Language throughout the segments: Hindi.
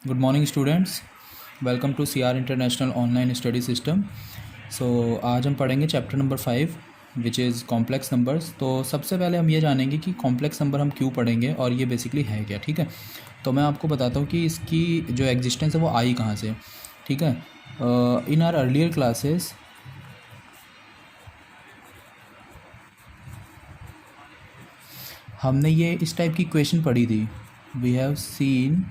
Good morning students, welcome to C R international online study system. So आज हम पढ़ेंगे chapter number 5 which is complex numbers. तो सबसे पहले हम ये जानेंगे कि कॉम्प्लेक्स नंबर हम क्यों पढ़ेंगे और ये बेसिकली है क्या। ठीक है, तो मैं आपको बताता हूँ कि इसकी जो एग्जिस्टेंस है वो आई कहाँ से। ठीक है, इन आर अर्लियर क्लासेस हमने ये इस टाइप की क्वेश्चन पढ़ी थी। We have seen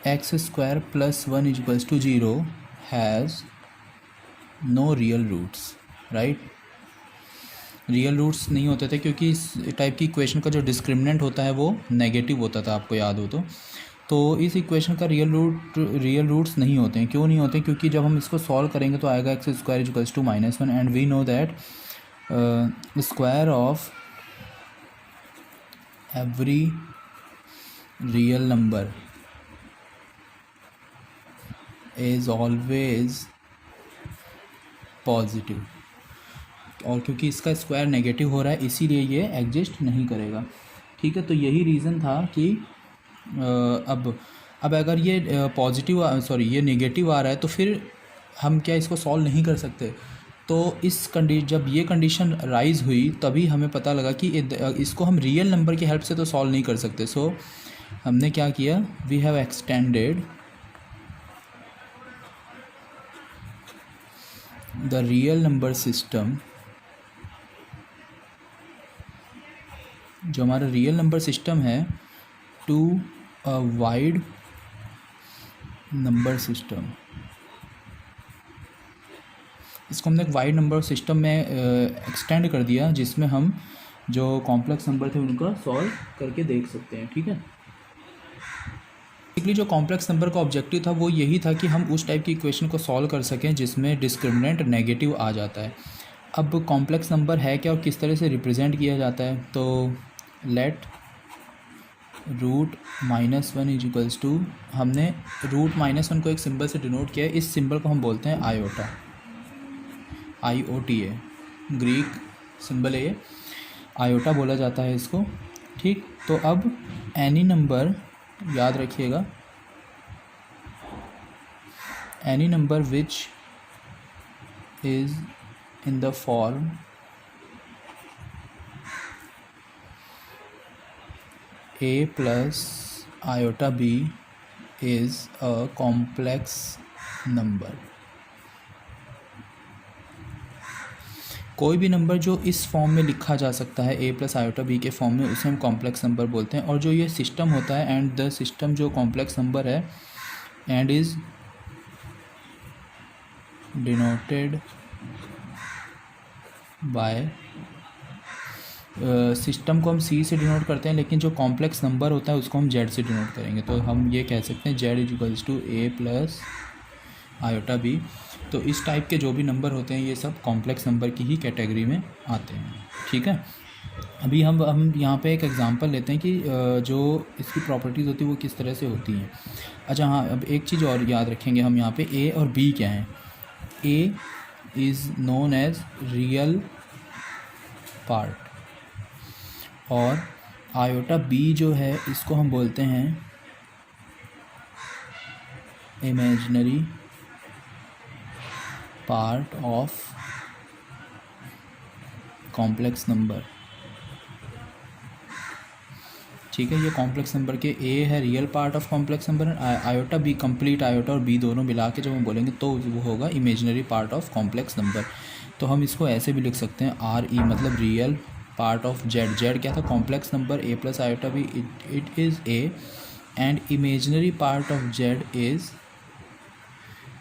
x square plus 1 equals to 0 has no real roots, right. Real roots नहीं होते थे क्योंकि इस टाइप की इक्वेशन का जो डिस्क्रिमिनेंट होता है वो नेगेटिव होता था, आपको याद हो तो इस इक्वेशन का रियल रूट्स नहीं होते हैं। क्यों नहीं होते? क्योंकि जब हम इसको सॉल्व करेंगे तो आएगा x square equals to -1 and we know that square of every real number is always positive. और क्योंकि इसका स्क्वायर नेगेटिव हो रहा है इसीलिए ये एग्जिस्ट नहीं करेगा। ठीक है, तो यही रीज़न था कि अब अगर ये पॉजिटिव ये नेगेटिव आ रहा है तो फिर हम क्या इसको सॉल्व नहीं कर सकते। तो जब ये कंडीशन राइज हुई तभी हमें पता लगा कि इसको हम रियल नंबर की हेल्प से तो सॉल्व नहीं कर सकते। सो हमने क्या किया, we have extended the real number system. जो हमारा रियल नंबर सिस्टम है to a wide number system, इसको हमने एक वाइड नंबर सिस्टम में एक्सटेंड कर दिया जिसमें हम जो कॉम्प्लेक्स नंबर थे उनका सॉल्व करके देख सकते हैं। ठीक है, बेसिकली जो कॉम्प्लेक्स नंबर का ऑब्जेक्टिव था वो यही था कि हम उस टाइप की इक्वेशन को सॉल्व कर सकें जिसमें डिस्क्रिमिनेंट नेगेटिव आ जाता है। अब कॉम्प्लेक्स नंबर है क्या और किस तरह से रिप्रेजेंट किया जाता है, तो let root -1 is equals to, हमने रूट -1 को एक सिंबल से डिनोट किया है। इस सिंबल को हम बोलते हैं आयोटा, IOTA, ग्रीक सिंबल है ये, आयोटा बोला जाता है इसको। ठीक, तो अब एनी नंबर, याद रखिएगा, any number which is in the form a plus iota b is a complex number। कोई भी नंबर जो इस फॉर्म में लिखा जा सकता है a प्लस आयोटा b के फॉर्म में, उसे हम कॉम्प्लेक्स नंबर बोलते हैं। और जो ये सिस्टम होता है एंड द सिस्टम जो कॉम्प्लेक्स नंबर है and is denoted by, system को हम सी से डिनोट करते हैं लेकिन जो कॉम्प्लेक्स नंबर होता है उसको हम जेड से डिनोट करेंगे। तो हम ये कह सकते हैं z is equals to a plus iota b. तो इस टाइप के जो भी नंबर होते हैं ये सब कॉम्प्लेक्स नंबर की ही कैटेगरी में आते हैं। ठीक है, अभी हम यहाँ पे एक एग्जांपल लेते हैं कि जो इसकी प्रॉपर्टीज़ होती है वो किस तरह से होती हैं। अच्छा हाँ, अब एक चीज़ और याद रखेंगे हम यहाँ पे, ए और बी क्या हैं। A is known as real part और आयोटा बी जो है इसको हम बोलते हैं imaginary part of complex number. ठीक है, ये कॉम्प्लेक्स नंबर के ए है real part of complex number, iota b complete iota और बी दोनों मिला के जब हम बोलेंगे तो वो होगा imaginary part of complex number. तो हम इसको ऐसे भी लिख सकते हैं RE मतलब real part of z. Z क्या था? Complex number a plus iota b, it is a and imaginary part of z is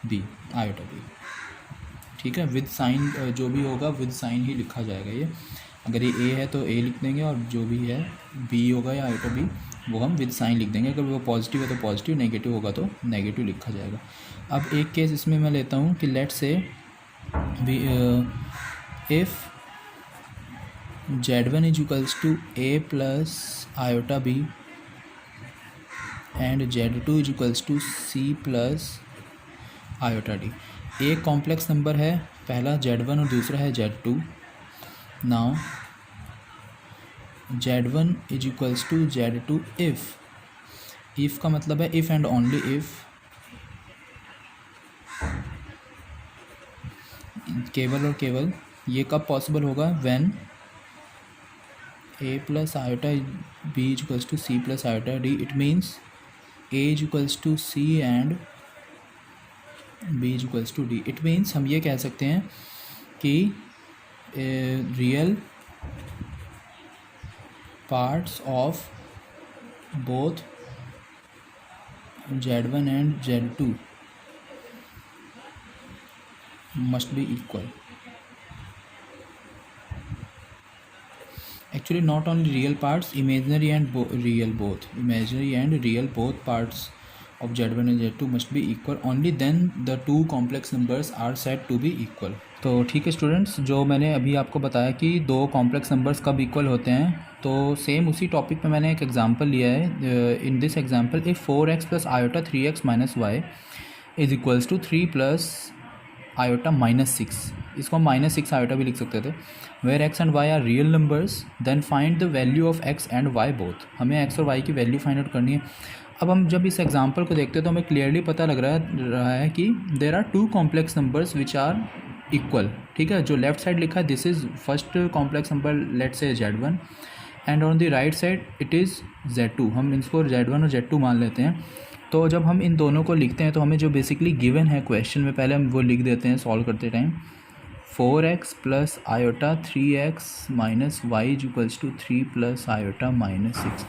b, iota b. ठीक है, विद साइन जो भी होगा विद साइन ही लिखा जाएगा ये। अगर ये a है तो a लिख देंगे और जो भी है b होगा या आयोटा b वो हम विद साइन लिख देंगे। अगर वो पॉजिटिव है तो पॉजिटिव, नेगेटिव होगा तो नेगेटिव लिखा जाएगा। अब एक केस इसमें मैं लेता हूँ कि लेट से if Z1 is equals to a plus iota b and Z2 is equals to c plus iota d। एक कॉम्प्लेक्स नंबर है, पहला Z1 और दूसरा है Z2। Now Z1 is equals to Z2 if if का मतलब है इफ़ एंड ओनली इफ़, केवल और केवल ये कब पॉसिबल होगा, when a plus iota b equals to c plus iota d. It means a equals to c and b equals to d. It means हम ये कह सकते हैं कि real parts of both z1 and z2 must be equal. Actually not only real parts, imaginary and real both, imaginary and real both parts of z1 and z2 must be equal. Only then the two complex numbers are said to be equal. तो ठीक है स्टूडेंट्स, जो मैंने अभी आपको बताया कि दो कॉम्प्लेक्स नंबर्स कब इक्वल होते हैं, तो सेम उसी टॉपिक पे मैंने एक एग्जांपल लिया है. In this example if 4x plus iota 3x minus y is equals to 3 plus iota minus 6, इसको हम माइनस 6 आयोटा भी लिख सकते थे. Where x and y are real numbers then find the value of x and y both. हमें एक्स और वाई की वैल्यू फाइंड आउट करनी है. अब हम जब इस एग्जांपल को देखते हैं तो हमें क्लियरली पता लग रहा है कि there are two complex numbers which are equal. ठीक है, जो लेफ्ट साइड लिखा है this is first complex number, let's say z1, and on the right side it is z2. हम इसको z1 और z2 मान लेते हैं. तो जब हम इन दोनों को लिखते हैं तो हमें जो बेसिकली गिवन है क्वेश्चन में, पहले हम वो लिख देते हैं सॉल्व करते time. 4x plus iota 3x minus y equals to 3 plus iota minus 6.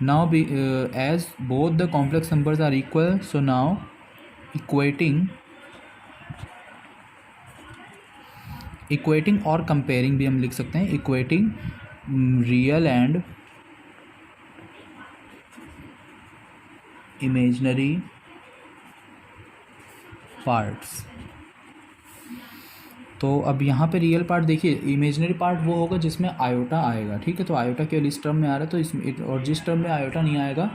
Now as both the complex numbers are equal, so now equating और कंपेयरिंग भी हम लिख सकते हैं. Equating real and imaginary parts. तो अब यहाँ पे रियल पार्ट देखिए, इमेजिनरी पार्ट वो होगा जिसमें आयोटा आएगा. ठीक है, तो आयोटा केवल इस टर्म में आ रहा है, तो इसमें और जिस टर्म में आयोटा नहीं आएगा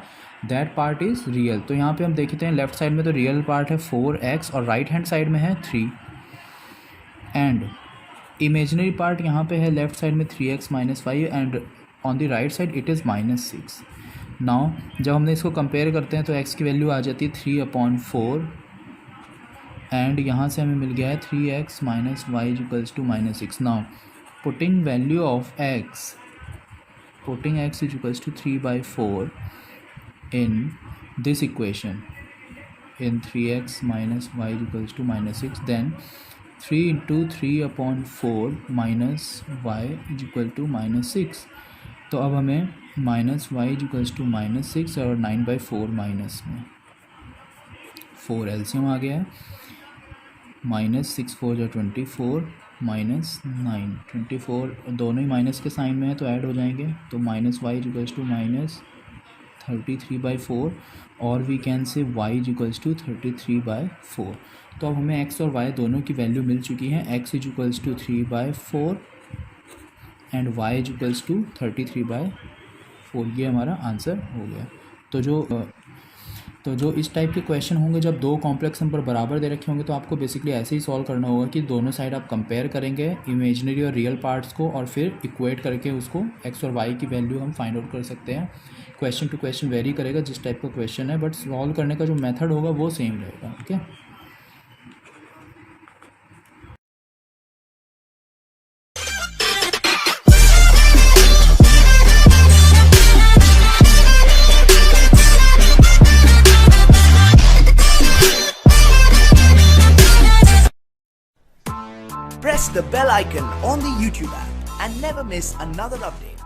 दैट पार्ट इज़ रियल. तो यहाँ पे हम देखते हैं लेफ्ट साइड में तो रियल पार्ट है 4x और राइट हैंड साइड में है 3, एंड इमेजिनरी पार्ट यहाँ पे है लेफ्ट साइड में 3x minus 5 and on the right side it is minus 6. Now जब हमने इसको कंपेयर करते हैं तो x की वैल्यू आ जाती है 3/4 एंड यहाँ से हमें मिल गया है 3x minus y equals to minus 6. Now putting value of x is equals to 3/4 in this equation in 3x minus y equals to minus 6, then 3 into 3/4 minus y is equal to minus 6. तो अब हमें minus y equals to minus 6 और 9/4 माइनस में 4 एलसीएम आ गया है. माइनस 6 4 जो 24 माइनस 9 24 दोनों ही माइनस के साइन में है तो ऐड हो जाएंगे. तो minus y equals to minus 33/4 और we can say y equals to 33/4. तो अब हमें x और y दोनों की वैल्यू मिल चुकी है. x equals to 3/4 and y equals to 33/4. ये हमारा आंसर हो गया. तो जो इस टाइप के क्वेश्चन होंगे जब दो कॉम्प्लेक्स नंबर बराबर दे रखे होंगे तो आपको बेसिकली ऐसे ही सॉल्व करना होगा कि दोनों साइड आप कंपेयर करेंगे इमेजिनरी और रियल पार्ट्स को और फिर इक्वेट करके उसको x और y की वैल्यू हम फाइंड आउट कर सकते हैं. क्वेश्चन टू क्वेश्चन वेरी करेगा जिस टाइप का क्वेश्चन है, बट सॉल्व करने का जो मेथड होगा वो सेम रहेगा. Okay, Press the bell icon on the YouTube app and never miss another update.